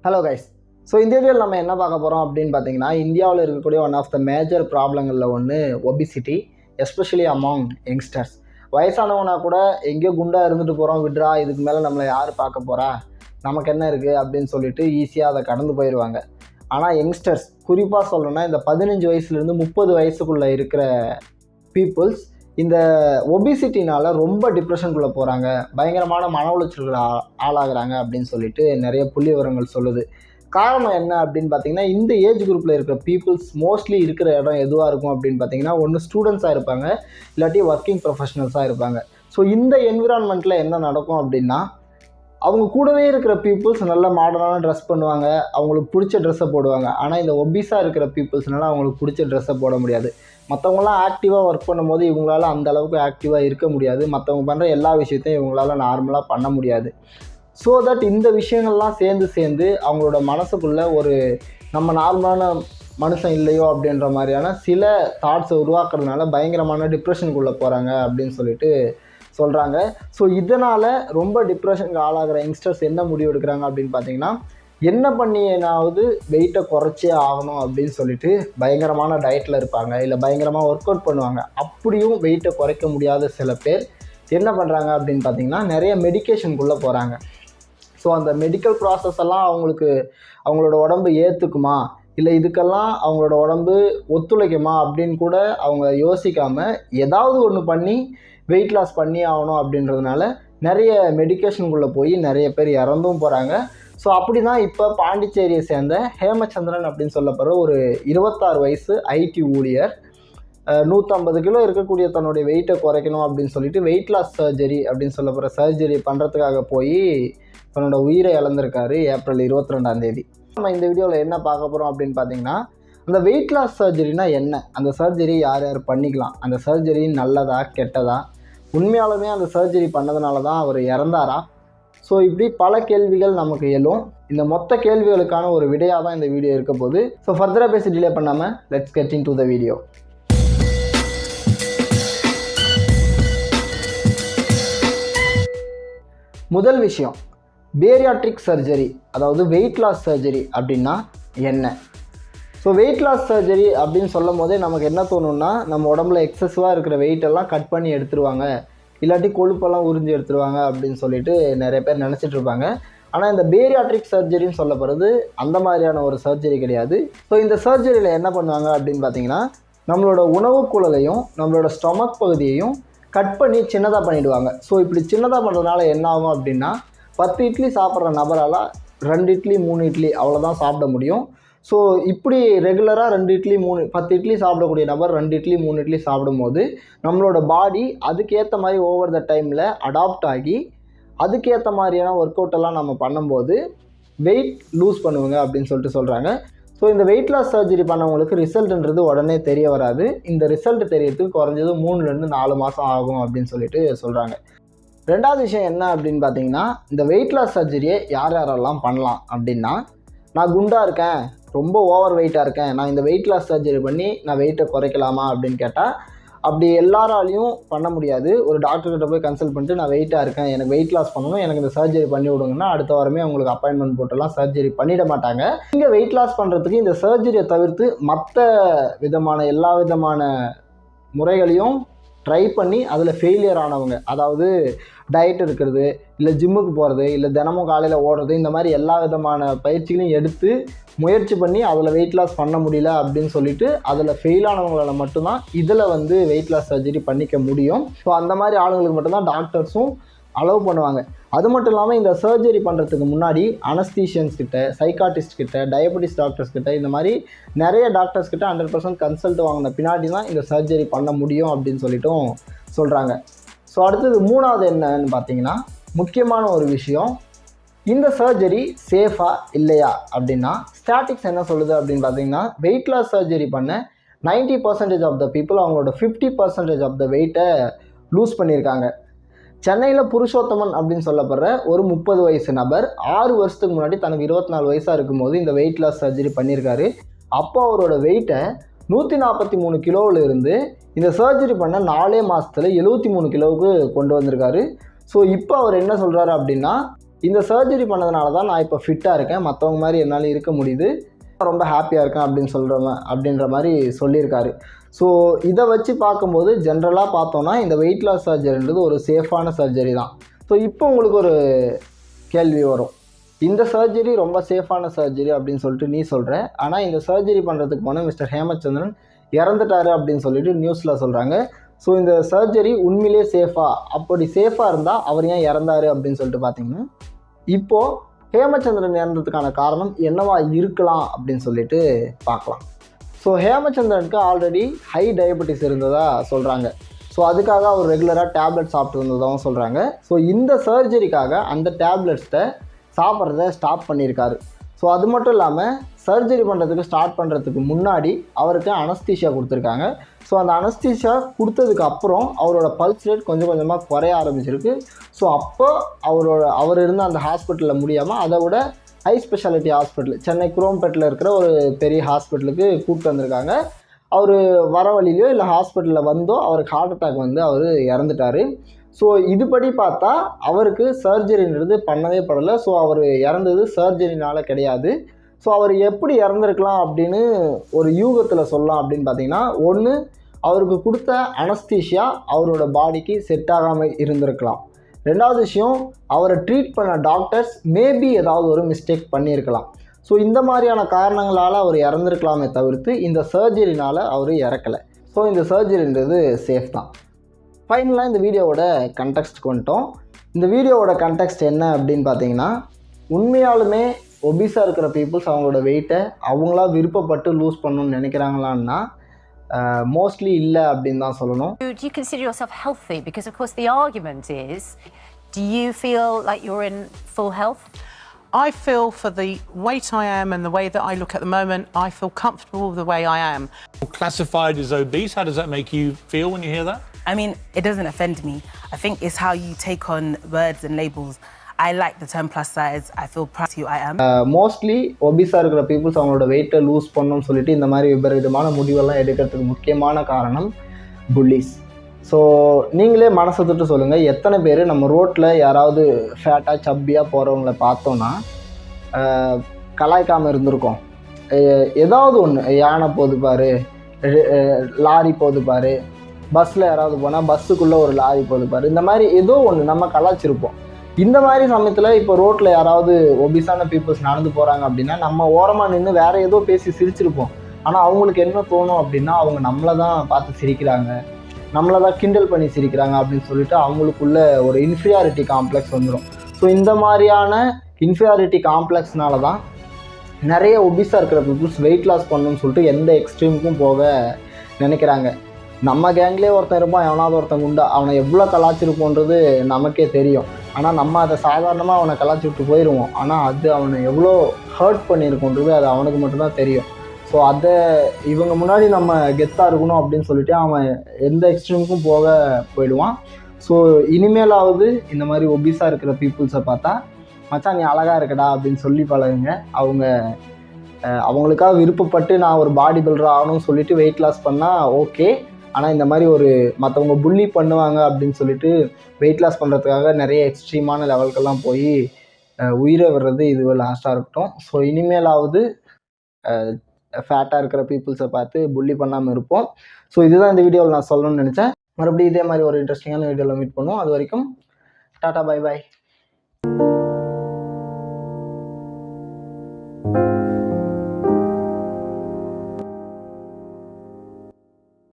Hello guys. So இந்த வீடியோவில் நம்ம என்ன பார்க்க போகிறோம் அப்படின்னு பார்த்தீங்கன்னா, இந்தியாவில் இருக்கக்கூடிய ஒன் ஆஃப் த மேஜர் ப்ராப்ளங்களில் ஒன்று ஒபிசிட்டி, எஸ்பெஷலி அமாங் யங்ஸ்டர்ஸ். வயசானவனா கூட எங்கேயோ குண்டாக இருந்துட்டு போகிறோம், விட்றா, இதுக்கு மேலே நம்மளை யார் பார்க்க போகிறா, நமக்கு என்ன இருக்குது அப்படின்னு சொல்லிட்டு ஈஸியாக அதை கடந்து போயிடுவாங்க. ஆனால் யங்ஸ்டர்ஸ், குறிப்பாக சொல்லணும்னா இந்த 15 வயசுலேருந்து 30 வயசுக்குள்ளே இருக்கிற பீப்புள்ஸ் இந்த ஒபிசிட்டினால் ரொம்ப டிப்ரெஷனுக்குள்ளே போகிறாங்க, பயங்கரமான மன உளைச்சல்கள் ஆளாகிறாங்க அப்படின்னு சொல்லிட்டு நிறைய புள்ளி விவரங்கள் சொல்லுது. காரணம் என்ன அப்படின்னு பார்த்தீங்கன்னா, இந்த ஏஜ் குரூப்பில் இருக்கிற பீப்புள்ஸ் மோஸ்ட்லி இருக்கிற இடம் எதுவாக இருக்கும் அப்படின்னு பார்த்தீங்கன்னா, ஒன்று ஸ்டூடெண்ட்ஸாக இருப்பாங்க, இல்லாட்டி ஒர்க்கிங் ப்ரொஃபஷனல்ஸாக இருப்பாங்க. ஸோ இந்த என்விரான்மெண்ட்டில் என்ன நடக்கும் அப்படின்னா, அவங்க கூடவே இருக்கிற பீப்புள்ஸ் நல்ல மாடர்னான ட்ரெஸ் பண்ணுவாங்க, அவங்களுக்கு பிடிச்ச ட்ரெஸ்ஸை போடுவாங்க. ஆனால் இந்த ஒபிஸாக இருக்கிற பீப்புள்ஸ்னால அவங்களுக்கு பிடிச்ச ட்ரெஸ்ஸை போட முடியாது. மற்றவங்களாம் ஆக்டிவாக ஒர்க் பண்ணும்போது இவங்களால அந்த அளவுக்கு ஆக்டிவாக இருக்க முடியாது, மற்றவங்க பண்ணுற எல்லா விஷயத்தையும் இவங்களால நார்மலாக பண்ண முடியாது. ஸோ தட் இந்த விஷயங்கள்லாம் சேர்ந்து அவங்களோட மனசுக்குள்ளே ஒரு நம்ம நார்மலான மனுஷன் இல்லையோ அப்படின்ற மாதிரியான சில தாட்ஸை உருவாக்குறதுனால பயங்கரமான டிப்ரெஷனுக்குள்ளே போகிறாங்க அப்படின்னு சொல்லிட்டு சொல்கிறாங்க. ஸோ இதனால் ரொம்ப டிப்ரெஷனுக்கு ஆளாகிற யங்ஸ்டர்ஸ் என்ன முடிவு எடுக்கிறாங்க அப்படின்னு பார்த்தீங்கன்னா, என்ன பண்ணினாவது வெயிட்டை குறைச்சே ஆகணும் அப்படின்னு சொல்லிட்டு பயங்கரமான டயட்டில் இருப்பாங்க, இல்லை பயங்கரமாக ஒர்க் அவுட் பண்ணுவாங்க. அப்படியும் வெயிட்டை குறைக்க முடியாத சில பேர் என்ன பண்ணுறாங்க அப்படின்னு பார்த்தீங்கன்னா, நிறைய மெடிக்கேஷனுக்குள்ளே போகிறாங்க. ஸோ அந்த மெடிக்கல் ப்ராசஸ் எல்லாம் அவங்களோட உடம்பு ஏற்றுக்குமா, இல்லை இதுக்கெல்லாம் அவங்களோட உடம்பு ஒத்துழைக்குமா அப்படின்னு கூட அவங்க யோசிக்காமல் ஏதாவது ஒன்று பண்ணி வெயிட் லாஸ் பண்ணி ஆகணும் அப்படின்றதுனால நிறைய மெடிக்கேஷனுக்குள்ளே போய் நிறைய பேர் இறந்தும் போகிறாங்க. ஸோ அப்படி தான் இப்போ பாண்டிச்சேரியை சேர்ந்த ஹேமச்சந்திரன் அப்படின்னு சொல்லப்படுற ஒரு 26 வயசு ஐடி ஊழியர் 150 கிலோ இருக்கக்கூடிய தன்னுடைய வெயிட்டை குறைக்கணும் அப்படின்னு சொல்லிட்டு வெயிட் லாஸ் சர்ஜரி அப்படின்னு சொல்லப்படுற சர்ஜரி பண்ணுறதுக்காக போய் தன்னோட உயிரை இழந்திருக்காரு ஏப்ரல் 22 நம்ம இந்த வீடியோவில் என்ன பார்க்க போகிறோம் அப்படின்னு பார்த்தீங்கன்னா, அந்த வெயிட் லாஸ் சர்ஜரினா என்ன, அந்த சர்ஜரி யார் யார் பண்ணிக்கலாம், அந்த சர்ஜரி நல்லதா கெட்டதா, உண்மையாலுமே அந்த சர்ஜரி பண்ணதுனால தான் அவர் இறந்தாரா, ஸோ இப்படி பல கேள்விகள் நமக்கு எழும். இந்த மொத்த கேள்விகளுக்கான ஒரு விடையாக தான் இந்த வீடியோ இருக்க போகுது. ஸோ ஃபர்தராக பேசி டிலே பண்ணாமல் let's get in to the video. முதல் விஷயம், பேரியாட்ரிக் சர்ஜரி, அதாவது வெயிட் லாஸ் சர்ஜரி அப்படின்னா என்ன? ஸோ வெயிட் லாஸ் சர்ஜரி அப்படின்னு சொல்லும் போதே நமக்கு என்ன தோணுன்னா, நம்ம உடம்புல எக்ஸசிவாக இருக்கிற வெயிட்டெல்லாம் கட் பண்ணி எடுத்துருவாங்க, இல்லாட்டி கொழுப்பெல்லாம் உறிஞ்சி எடுத்துருவாங்க அப்படின்னு சொல்லிட்டு நிறைய பேர் நினச்சிட்டு இருப்பாங்க. ஆனால் இந்த பேரியாட்ரிக் சர்ஜரின்னு சொல்லப்படுறது அந்த மாதிரியான ஒரு சர்ஜரி கிடையாது. ஸோ இந்த சர்ஜரியில் என்ன பண்ணுவாங்க அப்படின்னு பார்த்தீங்கன்னா, நம்மளோட உணவு குழலையும் நம்மளோட ஸ்டொமக் பகுதியையும் கட் பண்ணி சின்னதாக பண்ணிவிடுவாங்க. ஸோ இப்படி சின்னதாக பண்ணுறதுனால என்ன ஆகும் அப்படின்னா, 10 இட்லி சாப்பிட்ற நபரால் 2 இட்லி 3 இட்லி அவ்வளோதான் சாப்பிட முடியும். ஸோ இப்படி ரெகுலராக 2 இட்லி 10 இட்லி சாப்பிடக்கூடிய நபர் 2 இட்லி 3 இட்லி சாப்பிடும்போது நம்மளோட பாடி அதுக்கேற்ற மாதிரி ஓவர் த டைமில் அடாப்ட் ஆகி அதுக்கேற்ற மாதிரியான ஒர்க் அவுட்டெல்லாம் நம்ம பண்ணும்போது வெயிட் லூஸ் பண்ணுவாங்க அப்படின்னு சொல்லிட்டு சொல்கிறாங்க. ஸோ இந்த வெயிட் லாஸ் சர்ஜரி பண்ணவங்களுக்கு ரிசல்ட்ன்றது உடனே தெரிய வராது. இந்த ரிசல்ட் தெரியறதுக்கு குறைஞ்சது 3லேருந்து 4 மாதம் ஆகும் அப்படின்னு சொல்லிட்டு சொல்கிறாங்க. ரெண்டாவது விஷயம் என்ன அப்படின்னு பார்த்தீங்கன்னா, இந்த வெயிட் லாஸ் சர்ஜரியை யாரெல்லாம் பண்ணலாம் அப்படின்னா, நான் குண்டாக இருக்கேன், ரொம்ப ஓவர் வெயிட்டாக இருக்கேன், நான் இந்த வெயிட் லாஸ் சர்ஜரி பண்ணி நான் வெயிட்டை குறைக்கலாமா அப்படின்னு கேட்டால், அப்படி எல்லாராலையும் பண்ண முடியாது. ஒரு டாக்டர்கிட்ட போய் கன்சல்ட் பண்ணிட்டு நான் வெயிட்டாக இருக்கேன், எனக்கு வெயிட் லாஸ் பண்ணணும், எனக்கு இந்த சர்ஜரி பண்ணி விடுங்கன்னா அடுத்த வாரமே அவங்களுக்கு அப்பாயின்மெண்ட் போட்டெல்லாம் சர்ஜரி பண்ணிட மாட்டாங்க. இங்கே வெயிட் லாஸ் பண்ணுறதுக்கு இந்த சர்ஜரியை தவிர்த்து மற்ற விதமான எல்லா விதமான முறைகளையும் ட்ரை பண்ணி அதில் ஃபெயிலியர் ஆனவங்க, அதாவது டயட் இருக்கிறது, இல்லை ஜிம்முக்கு போகிறது, இல்லை தினமும் காலையில் ஓடுறது, இந்த மாதிரி எல்லா விதமான பயிற்சிகளையும் எடுத்து முயற்சி பண்ணி அதில் வெயிட் லாஸ் பண்ண முடியல அப்படின்னு சொல்லிட்டு அதில் ஃபெயில் ஆனவங்களால் மட்டும்தான் இதில் வெயிட் லாஸ் சர்ஜரி பண்ணிக்க முடியும். ஸோ அந்த மாதிரி ஆளுங்களுக்கு மட்டும்தான் டாக்டர்ஸும் அலோவ் பண்ணுவாங்க. அது மட்டும் இல்லாமல் இந்த சர்ஜரி பண்ணுறதுக்கு முன்னாடி அனஸ்தீஷியன்ஸ் கிட்ட, சைக்காட்டிஸ்ட் கிட்ட, டயபெட்டிஸ் டாக்டர்ஸ் கிட்ட, இந்த மாதிரி நிறைய டாக்டர்ஸ் கிட்ட 100% கன்சல்ட் வாங்கின பின்னாடி தான் இந்த சர்ஜரி பண்ண முடியும் அப்படின்னு சொல்லிட்டும் சொல்கிறாங்க. ஸோ அடுத்தது மூணாவது என்னன்னு பார்த்தீங்கன்னா, முக்கியமான ஒரு விஷயம், இந்த சர்ஜரி சேஃபாக இல்லையா அப்படின்னா, ஸ்டாட்டிக்ஸ் என்ன சொல்லுது அப்படின்னு பார்த்தீங்கன்னா, வெயிட் லாஸ் சர்ஜரி பண்ண 90% ஆஃப் த பீப்புள் அவங்களோட 50% ஆஃப் த வெயிட்டை லூஸ் பண்ணியிருக்காங்க. சென்னையில் புருஷோத்தமன் அப்படின்னு சொல்லப்படுற ஒரு 30 வயசு நபர் 6 வருஷத்துக்கு முன்னாடி தனக்கு 24 வயசாக இருக்கும்போது இந்த வெயிட் லாஸ் சர்ஜரி பண்ணியிருக்காரு. அப்போ அவரோட வெயிட்டை 143 கிலோவில் இருந்து இந்த சர்ஜரி பண்ண 4 மாதத்தில் 73 கிலோவுக்கு கொண்டு வந்திருக்காரு. ஸோ இப்போ அவர் என்ன சொல்கிறாரு அப்படின்னா, இந்த சர்ஜரி பண்ணதுனால தான் நான் இப்போ ஃபிட்டாக இருக்கேன், மற்றவங்க மாதிரி என்னால் இருக்க முடியுது, ரொம்ப ஹாப்பியாக இருக்கேன் அப்படின்ற மாதிரி சொல்லியிருக்காரு. ஸோ இதை வச்சு பார்க்கும்போது ஜென்ரலாக பார்த்தோன்னா இந்த வெயிட் லாஸ் சர்ஜரின்றது ஒரு சேஃபான சர்ஜரி தான். ஸோ இப்போ உங்களுக்கு ஒரு கேள்வி வரும், இந்த சர்ஜரி ரொம்ப சேஃபான சர்ஜரி அப்படின்னு சொல்லிட்டு நீ சொல்கிற, ஆனால் இந்த சர்ஜரி பண்ணுறதுக்கு போனால் மிஸ்டர் ஹேமச்சந்திரன் இறந்துட்டாரு அப்படின்னு சொல்லிட்டு நியூஸில் சொல்கிறாங்க. ஸோ இந்த சர்ஜரி உண்மையிலே சேஃபாக, அப்படி சேஃபாக இருந்தால் அவர் ஏன் இறந்தாரு அப்படின்னு சொல்லிட்டு பார்த்தீங்கன்னா, இப்போது ஹேமச்சந்திரன் இறந்ததுக்கான காரணம் என்னவா இருக்கலாம் அப்படின்னு சொல்லிட்டு பார்க்கலாம். ஸோ ஹேமச்சந்திரனுக்கு ஆல்ரெடி ஹை டயபெட்டிஸ் இருந்ததாக சொல்கிறாங்க. ஸோ அதுக்காக அவர் ரெகுலராக டேப்லெட் சாப்பிட்டு வந்ததாகவும் சொல்கிறாங்க. ஸோ இந்த சர்ஜரிக்காக அந்த டேப்லெட்ஸை சாப்பிட்றத ஸ்டாப் பண்ணியிருக்காரு. ஸோ அது மட்டும் இல்லாமல் சர்ஜரி பண்ணுறதுக்கு ஸ்டார்ட் பண்ணுறதுக்கு முன்னாடி அவருக்கு அனஸ்தீஷியா கொடுத்துருக்காங்க. ஸோ அந்த அனஸ்தீஷியா கொடுத்ததுக்கு அப்புறம் அவரோட பல்ஸ் ரேட் கொஞ்சம் கொஞ்சமாக குறைய ஆரம்பிச்சிருக்கு. ஸோ அப்போ அவர் இருந்த அந்த ஹாஸ்பிட்டலில் முடியாமல் அதை விட ஹை ஸ்பெஷாலிட்டி ஹாஸ்பிட்டல் சென்னை குரோம்பேட்டில் இருக்கிற ஒரு பெரிய ஹாஸ்பிட்டலுக்கு கூப்பிட்டு வந்திருக்காங்க. அவர் வர வழியிலையோ இல்லை ஹாஸ்பிட்டலில் வந்தோ அவருக்கு ஹார்ட் அட்டாக் வந்து அவர் இறந்துட்டார். ஸோ இதுபடி பார்த்தா அவருக்கு சர்ஜரின்றது பண்ணவே படலை. ஸோ அவர் இறந்தது சர்ஜரினால் கிடையாது. ஸோ அவர் எப்படி இறந்துருக்கலாம் அப்படின்னு ஒரு யூகத்தில் சொல்லலாம் அப்படின்னு பார்த்தீங்கன்னா, ஒன்று அவருக்கு கொடுத்த அனஸ்தீஷியா அவரோட பாடிக்கு செட் ஆகாமல் இருந்திருக்கலாம். ரெண்டாவது விஷயம், அவரை ட்ரீட் பண்ண டாக்டர்ஸ் மேபி ஏதாவது ஒரு மிஸ்டேக் பண்ணியிருக்கலாம். ஸோ இந்த மாதிரியான காரணங்களால் அவர் இறந்துருக்கலாமே தவிர்த்து இந்த சர்ஜரினால் அவர் இறக்கலை. ஸோ இந்த சர்ஜரின்றது சேஃப் தான். ஃபைனலாக இந்த வீடியோவோட கண்டெக்ஸ்ட்க்கு வந்துட்டோம். இந்த வீடியோவோட கண்டெக்ஸ்ட் என்ன அப்படின்னு பார்த்தீங்கன்னா, உண்மையாலுமே ஒபிஸாக இருக்கிற பீப்புள்ஸ் அவங்களோட வெயிட்டை அவங்களா விருப்பப்பட்டு லூஸ் பண்ணணும்னு நினைக்கிறாங்களான்னா மோஸ்ட்லி இல்லை அப்படின்னு தான் சொல்லணும். Do you consider yourself healthy? Because of course the argument is, do you feel like you're in full health? I feel for the weight I am and the way that I look at the moment, I feel comfortable with the way I am. Classified as obese, how does that make you feel when you hear that? I mean, it doesn't offend me. I think it's how you take on words and labels. I like the term plus size. I feel proud of who I am. Mostly ஒபிஸாக இருக்கிற peoples அவங்களோட வெயிட்டை loose பண்ணணும்னு சொல்லிட்டு இந்த மாதிரி விபரீதமான முடிவெல்லாம் எடுக்கிறதுக்கு முக்கியமான காரணம் புல்லிஸ். ஸோ நீங்களே மனசை தொட்டு சொல்லுங்கள், எத்தனை பேர் நம்ம ரோட்டில் யாராவது ஃபேட்டாக சப்பியாக போகிறவங்கள பார்த்தோன்னா கலாய்க்காமல் இருந்திருக்கோம். ஏதாவது ஒன்று, யானை போது பாரு, லாரி போது பாரு, பஸ்ஸில் யாராவது போனால் பஸ்ஸுக்குள்ளே ஒரு லாரி போது பாரு, இந்த மாதிரி ஏதோ ஒன்று நம்ம கலாய்ச்சிருப்போம். இந்த மாதிரி சமயத்தில் இப்போ ரோட்டில் யாராவது ஒபிஸான பீப்புள்ஸ் நடந்து போகிறாங்க அப்படின்னா நம்ம ஓரமாக நின்று வேறு ஏதோ பேசி சிரிச்சிருப்போம். ஆனால் அவங்களுக்கு என்ன தோணும் அப்படின்னா, அவங்க நம்மளை தான் பார்த்து சிரிக்கிறாங்க, நம்மளை தான் கிண்டல் பண்ணி சிரிக்கிறாங்க அப்படின்னு சொல்லிட்டு அவங்களுக்குள்ள ஒரு இன்ஃபீரியாரிட்டி காம்ப்ளெக்ஸ் வந்துடும். ஸோ இந்த மாதிரியான இன்ஃபீரியாரிட்டி காம்ப்ளெக்ஸ்னால தான் நிறைய ஒபிஸாக இருக்கிற பீப்புள்ஸ் வெயிட் லாஸ் பண்ணணும்னு சொல்லிட்டு எந்த எக்ஸ்ட்ரீமுக்கும் போக நினைக்கிறாங்க. நம்ம கேங்லேயே ஒருத்தன் இருப்பான், எவனாவது ஒருத்தன் குண்டா, அவனை எவ்வளோ கலாச்சிருப்போன்றது நமக்கே தெரியும். ஆனால் நம்ம அதை சாதாரணமாக அவனை கலாச்சி விட்டு போயிடுவோம். ஆனால் அது அவனை எவ்வளோ ஹர்ட் பண்ணியிருக்கோன்றது அது அவனுக்கு மட்டும்தான் தெரியும். ஸோ அதை இவங்க முன்னாடி நம்ம கெத்தாக இருக்கணும் அப்படின்னு சொல்லிட்டு அவன் எந்த எக்ஸ்ட்ரீமுக்கும் போயிடுவான். ஸோ இனிமேலாவது இந்த மாதிரி ஒபிஸாக இருக்கிற பீப்புள்ஸை பார்த்தா, மச்சான் நீ அழகாக இருக்கடா அப்படின்னு சொல்லி பழகுங்க. அவங்களுக்காக விருப்பப்பட்டு நான் ஒரு பாடி பில்டர் ஆகணும்னு சொல்லிட்டு வெயிட் லாஸ் பண்ணால் ஓகே. ஆனால் இந்த மாதிரி ஒரு மற்றவங்க புள்ளி பண்ணுவாங்க அப்படின்னு சொல்லிட்டு வெயிட் லாஸ் பண்ணுறதுக்காக நிறைய எக்ஸ்ட்ரீமான லெவலுக்கெல்லாம் போய் உயிரை விடுறது இது லாஸ்ட்டாக இருக்கட்டும். ஸோ இனிமேலாவது ஃபேட்டாக இருக்கிற பீப்புள்ஸை பார்த்து புள்ளி பண்ணாமல் இருப்போம். ஸோ இதுதான் இந்த வீடியோவில் நான் சொல்லணும்னு நினச்சேன். மறுபடியும் இதே மாதிரி ஒரு இன்ட்ரெஸ்டிங்கான வீடியோவில் மீட் பண்ணுவோம். அது வரைக்கும் டாட்டா, பை பாய்.